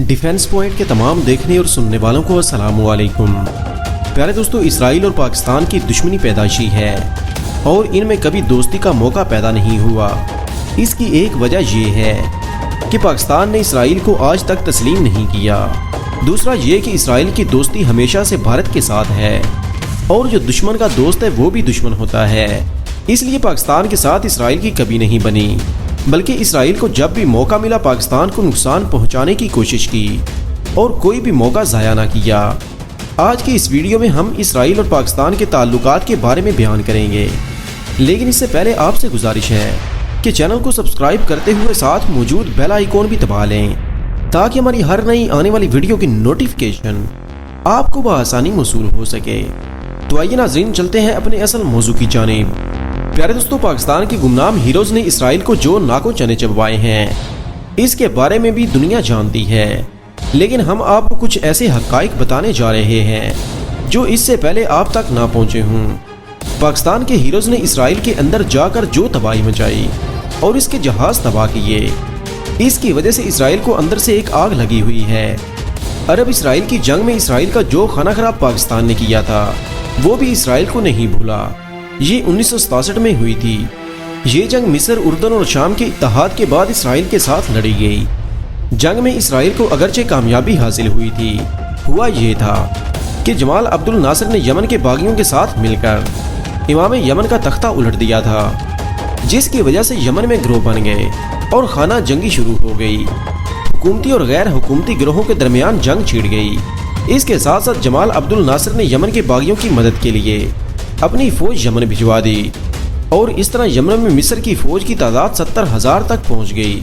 Defence point کے تمام دیکھنے اور سننے والوں کو السلام علیکم۔ پیارے دوستو، اسرائیل اور پاکستان کی دشمنی پیدائشی ہے اور ان میں کبھی دوستی کا موقع پیدا نہیں ہوا۔ اس کی ایک وجہ یہ ہے کہ پاکستان نے اسرائیل کو آج تک تسلیم نہیں کیا۔ دوسرا یہ کہ اسرائیل کی دوستی ہمیشہ سے بھارت کے ساتھ ہے اور جو دشمن کا دوست ہے وہ بھی دشمن ہوتا ہے۔ اس لیے پاکستان کے ساتھ اسرائیل کی کبھی نہیں بنی، بلکہ اسرائیل کو جب بھی موقع ملا پاکستان کو نقصان پہنچانے کی کوشش کی اور کوئی بھی موقع ضائع نہ کیا۔ آج کی اس ویڈیو میں ہم اسرائیل اور پاکستان کے تعلقات کے بارے میں بیان کریں گے، لیکن اس سے پہلے آپ سے گزارش ہے کہ چینل کو سبسکرائب کرتے ہوئے ساتھ موجود بیل آئیکن بھی دبا لیں تاکہ ہماری ہر نئی آنے والی ویڈیو کی نوٹیفیکیشن آپ کو بآسانی موصول ہو سکے۔ تو آئیے ناظرین، چلتے ہیں اپنے اصل موضوع کی جانب۔ پیارے دوستو، پاکستان کے گمنام ہیروز نے اسرائیل کو جو ناکوں چنے چبوائے ہیں اس کے بارے میں بھی دنیا جانتی ہے، لیکن ہم آپ کو کچھ ایسے حقائق بتانے جا رہے ہیں جو اس سے پہلے آپ تک نہ پہنچے ہوں۔ پاکستان کے ہیروز نے اسرائیل کے اندر جا کر جو تباہی مچائی اور اس کے جہاز تباہ کیے، اس کی وجہ سے اسرائیل کو اندر سے ایک آگ لگی ہوئی ہے۔ عرب اسرائیل کی جنگ میں اسرائیل کا جو خانہ خراب پاکستان نے کیا تھا وہ بھی اسرائیل کو نہیں بھولا۔ یہ 1967 میں ہوئی تھی۔ یہ جنگ مصر، اردن اور شام کے اتحاد کے بعد اسرائیل کے ساتھ لڑی گئی۔ جنگ میں اسرائیل کو اگرچہ کامیابی حاصل ہوئی تھی، ہوا یہ تھا کہ جمال عبد الناصر نے یمن کے باغیوں کے ساتھ مل کر امام یمن کا تختہ الٹ دیا تھا، جس کی وجہ سے یمن میں گروہ بن گئے اور خانہ جنگی شروع ہو گئی۔ حکومتی اور غیر حکومتی گروہوں کے درمیان جنگ چھڑ گئی۔ اس کے ساتھ ساتھ جمال عبد الناصر نے یمن کے باغیوں کی مدد کے لیے اپنی فوج یمن بھجوا دی اور اس طرح یمن میں مصر کی فوج کی تعداد 70,000 تک پہنچ گئی۔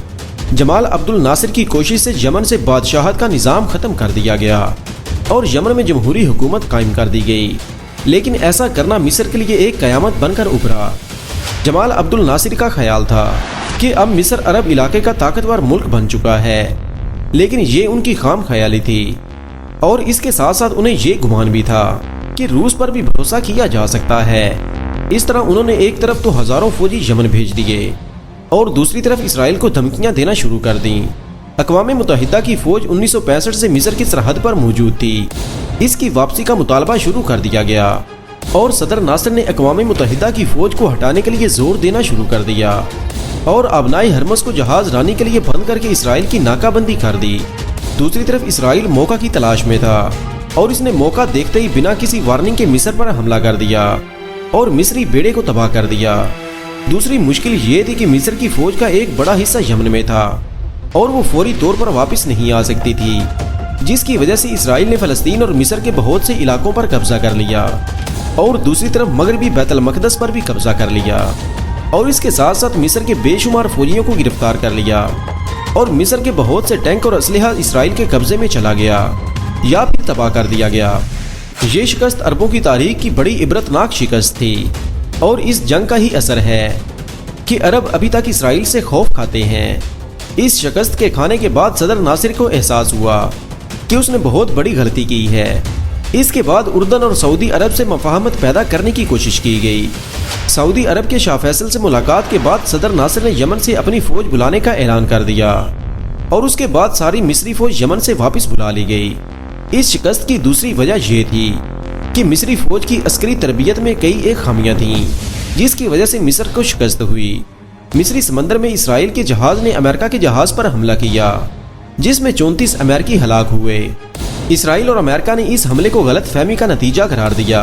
جمال عبد الناصر کی کوشش سے یمن سے بادشاہت کا نظام ختم کر دیا گیا اور یمن میں جمہوری حکومت قائم کر دی گئی، لیکن ایسا کرنا مصر کے لیے ایک قیامت بن کر ابھرا۔ جمال عبد الناصر کا خیال تھا کہ اب مصر عرب علاقے کا طاقتور ملک بن چکا ہے، لیکن یہ ان کی خام خیالی تھی اور اس کے ساتھ ساتھ انہیں یہ گمان بھی تھا کہ روس پر بھی بھروسہ کیا جا سکتا ہے۔ اس طرح انہوں نے ایک طرف تو ہزاروں فوجی یمن بھیج دیے اور دوسری طرف اسرائیل کو دھمکیاں دینا شروع کر دیں۔ اقوام متحدہ کی فوج 1965 سے مصر کی سرحد پر موجود تھی۔ اس کی واپسی کا مطالبہ شروع کر دیا گیا اور صدر ناصر نے اقوام متحدہ کی فوج کو ہٹانے کے لیے زور دینا شروع کر دیا اور ابنائے ہرمز کو جہاز رانی کے لیے بند کر کے اسرائیل کی ناکہ بندی کر دی۔ دوسری طرف اسرائیل موقع کی تلاش میں تھا اور اس نے موقع دیکھتے ہی بنا کسی وارننگ کے مصر پر حملہ کر دیا اور مصری بیڑے کو تباہ کر دیا۔ دوسری مشکل یہ تھی کہ مصر کی فوج کا ایک بڑا حصہ یمن میں تھا اور وہ فوری طور پر واپس نہیں آ سکتی تھی، جس کی وجہ سے اسرائیل نے فلسطین اور مصر کے بہت سے علاقوں پر قبضہ کر لیا اور دوسری طرف مغربی بیت المقدس پر بھی قبضہ کر لیا اور اس کے ساتھ ساتھ مصر کے بے شمار فوجیوں کو گرفتار کر لیا اور مصر کے بہت سے ٹینک اور اسلحہ اسرائیل کے قبضے میں چلا گیا یا پھر تباہ کر دیا گیا۔ یہ شکست عربوں کی تاریخ کی بڑی عبرتناک شکست تھی اور اس جنگ کا ہی اثر ہے کہ عرب ابھی تک اسرائیل سے خوف کھاتے ہیں۔ اس شکست کے کھانے کے بعد صدر ناصر کو احساس ہوا کہ اس نے بہت بڑی غلطی کی ہے۔ اس کے بعد اردن اور سعودی عرب سے مفاہمت پیدا کرنے کی کوشش کی گئی۔ سعودی عرب کے شاہ فیصل سے ملاقات کے بعد صدر ناصر نے یمن سے اپنی فوج بلانے کا اعلان کر دیا اور اس کے بعد ساری مصری فوج یمن سے واپس بلا لی گئی۔ اس شکست کی دوسری وجہ یہ تھی کہ مصری فوج کی عسکری تربیت میں کئی ایک خامیاں تھیں، جس کی وجہ سے مصر کو شکست ہوئی۔ مصری سمندر میں اسرائیل کے جہاز نے امریکہ کے جہاز پر حملہ کیا، جس میں 34 امریکی ہلاک ہوئے۔ اسرائیل اور امریکہ نے اس حملے کو غلط فہمی کا نتیجہ قرار دیا۔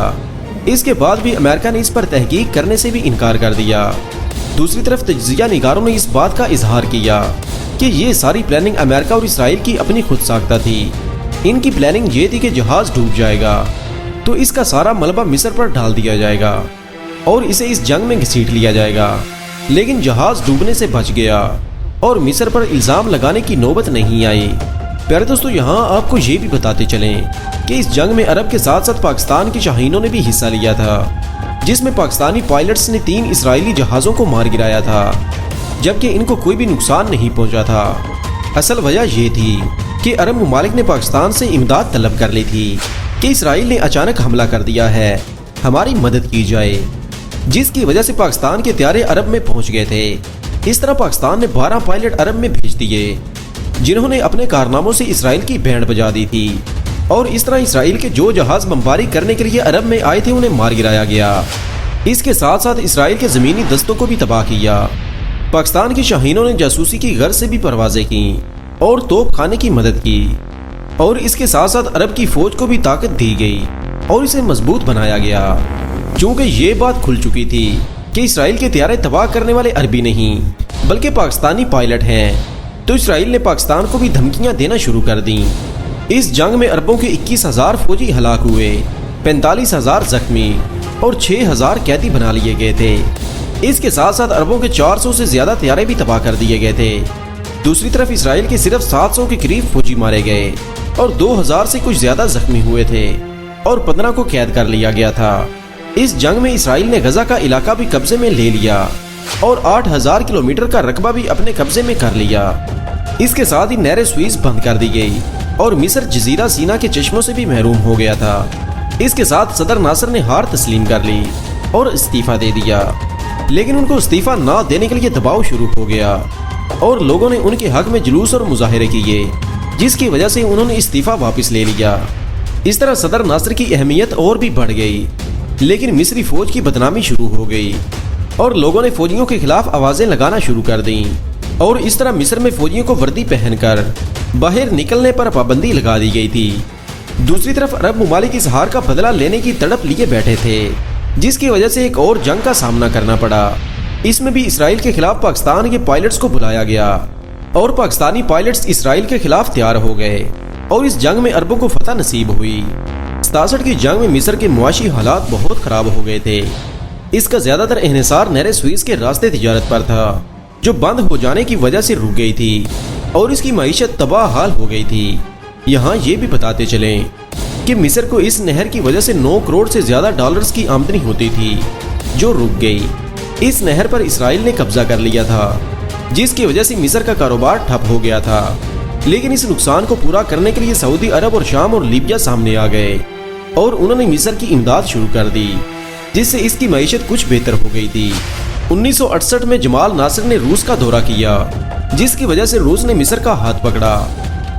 اس کے بعد بھی امریکہ نے اس پر تحقیق کرنے سے بھی انکار کر دیا۔ دوسری طرف تجزیہ نگاروں نے اس بات کا اظہار کیا کہ یہ ساری پلاننگ امریکہ اور اسرائیل کی اپنی خود ساختہ تھی۔ ان کی پلاننگ یہ تھی کہ جہاز ڈوب جائے گا تو اس کا سارا ملبہ مصر پر ڈال دیا جائے گا اور اسے اس جنگ میں گھسیٹ لیا جائے گا، لیکن جہاز ڈوبنے سے بچ گیا اور مصر پر الزام لگانے کی نوبت نہیں آئی۔ پیارے دوستو، یہاں آپ کو یہ بھی بتاتے چلیں کہ اس جنگ میں عرب کے ساتھ ساتھ پاکستان کے شاہینوں نے بھی حصہ لیا تھا، جس میں پاکستانی پائلٹس نے 3 اسرائیلی جہازوں کو مار گرایا تھا، جبکہ ان کو کوئی بھی نقصان نہیں پہنچا تھا۔ اصل وجہ یہ تھی کہ عرب ممالک نے پاکستان سے امداد طلب کر لی تھی کہ اسرائیل نے اچانک حملہ کر دیا ہے، ہماری مدد کی جائے، جس کی وجہ سے پاکستان کے طیارے عرب میں پہنچ گئے تھے۔ اس طرح پاکستان نے 12 پائلٹ عرب میں بھیج دیے جنہوں نے اپنے کارناموں سے اسرائیل کی بینڈ بجا دی تھی، اور اس طرح اسرائیل کے جو جہاز بمباری کرنے کے لیے عرب میں آئے تھے انہیں مار گرایا گیا۔ اس کے ساتھ ساتھ اسرائیل کے زمینی دستوں کو بھی تباہ کیا۔ پاکستان کی شاہینوں نے جاسوسی کی غرض سے بھی پروازیں کی اور توپ خانے کی مدد کی، اور اس کے ساتھ ساتھ عرب کی فوج کو بھی طاقت دی گئی اور اسے مضبوط بنایا گیا۔ چونکہ یہ بات کھل چکی تھی کہ اسرائیل کے طیارے تباہ کرنے والے عربی نہیں بلکہ پاکستانی پائلٹ ہیں، تو اسرائیل نے پاکستان کو بھی دھمکیاں دینا شروع کر دیں۔ اس جنگ میں عربوں کے 21,000 فوجی ہلاک ہوئے، 45,000 زخمی اور 6,000 قیدی بنا لیے گئے تھے۔ اس کے ساتھ ساتھ عربوں کے 400 سے زیادہ طیارے بھی تباہ کر دیے گئے تھے۔ دوسری طرف اسرائیل کے صرف 700 کے قریب فوجی مارے گئے اور 2,000 سے کچھ زیادہ زخمی ہوئے تھے اور 15 کو قید کر لیا گیا تھا۔ اس جنگ میں اسرائیل نے غزہ کا علاقہ بھی قبضے میں لے لیا اور 8,000 کلومیٹر کا رقبہ بھی اپنے قبضے میں کر لیا۔ اس کے ساتھ ہی نہر سوئز بند کر دی گئی اور مصر جزیرہ سینا کے چشموں سے بھی محروم ہو گیا تھا۔ اس کے ساتھ صدر ناصر نے ہار تسلیم کر لی اور استعفیٰ دے دیا، لیکن ان کو استعفیٰ نہ دینے کے لیے دباؤ شروع ہو گیا اور لوگوں نے ان کے حق میں جلوس اور مظاہرے کیے، جس کی وجہ سے انہوں نے استعفیٰ واپس لے لیا۔ اس طرح صدر ناصر کی اہمیت اور بھی بڑھ گئی، لیکن مصری فوج کی بدنامی شروع ہو گئی اور لوگوں نے فوجیوں کے خلاف آوازیں لگانا شروع کر دیں، اور اس طرح مصر میں فوجیوں کو وردی پہن کر باہر نکلنے پر پابندی لگا دی گئی تھی۔ دوسری طرف عرب ممالک اس ہار کا بدلہ لینے کی تڑپ لیے بیٹھے تھے، جس کی وجہ سے ایک اور جنگ کا سامنا کرنا پڑا۔ اس میں بھی اسرائیل کے خلاف پاکستان کے پائلٹس کو بلایا گیا اور پاکستانی پائلٹس اسرائیل کے خلاف تیار ہو گئے اور اس جنگ میں عربوں کو فتح نصیب ہوئی۔ 67 کی جنگ میں مصر کے معاشی حالات بہت خراب ہو گئے تھے۔ اس کا زیادہ تر انحصار نہر سوئز کے راستے تجارت پر تھا، جو بند ہو جانے کی وجہ سے رک گئی تھی اور اس کی معیشت تباہ حال ہو گئی تھی۔ یہاں یہ بھی بتاتے چلیں کہ مصر کو اس نہر کی وجہ سے 9 کروڑ سے زیادہ ڈالرز کی آمدنی ہوتی تھی، جو رک گئی۔ اس نہر پر اسرائیل نے قبضہ کر لیا تھا، جس کی وجہ سے مصر کا کاروبار ٹھپ ہو گیا تھا، لیکن اس نقصان کو پورا کرنے کے لیے سعودی عرب اور شام اور لیبیا سامنے آ گئے اور انہوں نے مصر کی امداد شروع کر دی، جس سے اس کی معیشت کچھ بہتر ہو گئی تھی۔ 1968 میں جمال ناصر نے روس کا دورہ کیا، جس کی وجہ سے روس نے مصر کا ہاتھ پکڑا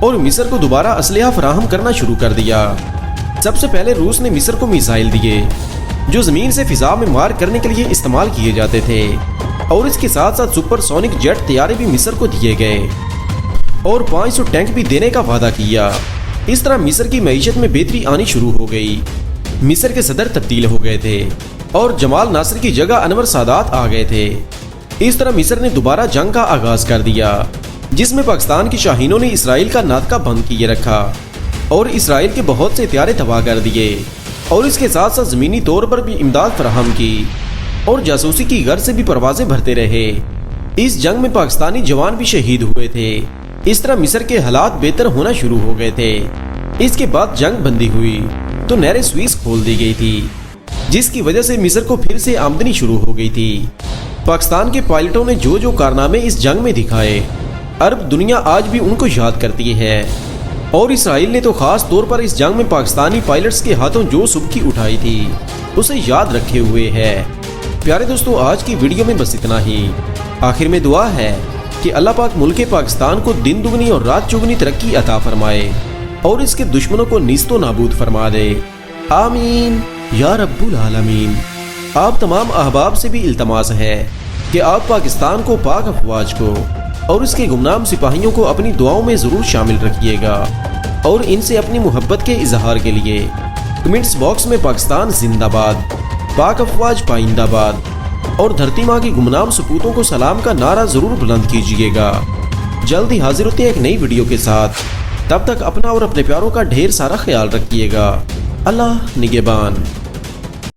اور مصر کو دوبارہ اسلحہ فراہم کرنا شروع کر دیا۔ سب سے پہلے روس نے مصر کو میزائل دیے، جو زمین سے فضا میں مار کرنے کے لیے استعمال کیے جاتے تھے، اور اس کے ساتھ ساتھ سپر سونک جیٹ طیارے بھی مصر کو دیے گئے اور 500 ٹینک بھی دینے کا وعدہ کیا۔ اس طرح مصر کی معیشت میں بہتری آنی شروع ہو گئی۔ مصر کے صدر تبدیل ہو گئے تھے اور جمال ناصر کی جگہ انور سادات آ گئے تھے۔ اس طرح مصر نے دوبارہ جنگ کا آغاز کر دیا، جس میں پاکستان کی شاہینوں نے اسرائیل کا ناطقہ بند کیے رکھا اور اسرائیل کے بہت سے طیارے تباہ کر دیے، اور اس کے ساتھ ساتھ زمینی طور پر بھی امداد فراہم کی اور جاسوسی کی غرض سے بھی پروازیں بھرتے رہے۔ اس جنگ میں پاکستانی جوان بھی شہید ہوئے تھے۔ اس طرح مصر کے حالات بہتر ہونا شروع ہو گئے تھے۔ اس کے بعد جنگ بندی ہوئی تو نہر سوئز کھول دی گئی تھی، جس کی وجہ سے مصر کو پھر سے آمدنی شروع ہو گئی تھی۔ پاکستان کے پائلٹوں نے جو کارنامے اس جنگ میں دکھائے، عرب دنیا آج بھی ان کو یاد کرتی ہے، اور اسرائیل نے تو خاص طور پر اس جنگ میں پاکستانی پائلٹس کے ہاتھوں جو سبکی اٹھائی تھی اسے یاد رکھے ہوئے ہے۔ پیارے دوستو، آج کی ویڈیو میں بس اتنا ہی۔ آخر میں دعا ہے کہ اللہ پاک ملک پاکستان کو دن دگنی اور رات چگنی ترقی عطا فرمائے اور اس کے دشمنوں کو نیست و نابود فرما دے، آمین یا رب العالمین۔ آپ تمام احباب سے بھی التماس ہے کہ آپ پاکستان کو، پاک افواج کو اور اس کے گمنام سپاہیوں کو اپنی دعاؤں میں ضرور شامل رکھیے گا، اور ان سے اپنی محبت کے اظہار کے لیے کمنٹس باکس میں پاکستان زندہ باد، پاک افواج پائندہ باد اور دھرتی ماں کی گمنام سپوتوں کو سلام کا نعرہ ضرور بلند کیجیے گا۔ جلد ہی حاضر ہوتے ہیں ایک نئی ویڈیو کے ساتھ، تب تک اپنا اور اپنے پیاروں کا ڈھیر سارا خیال رکھیے گا۔ اللہ نگہبان۔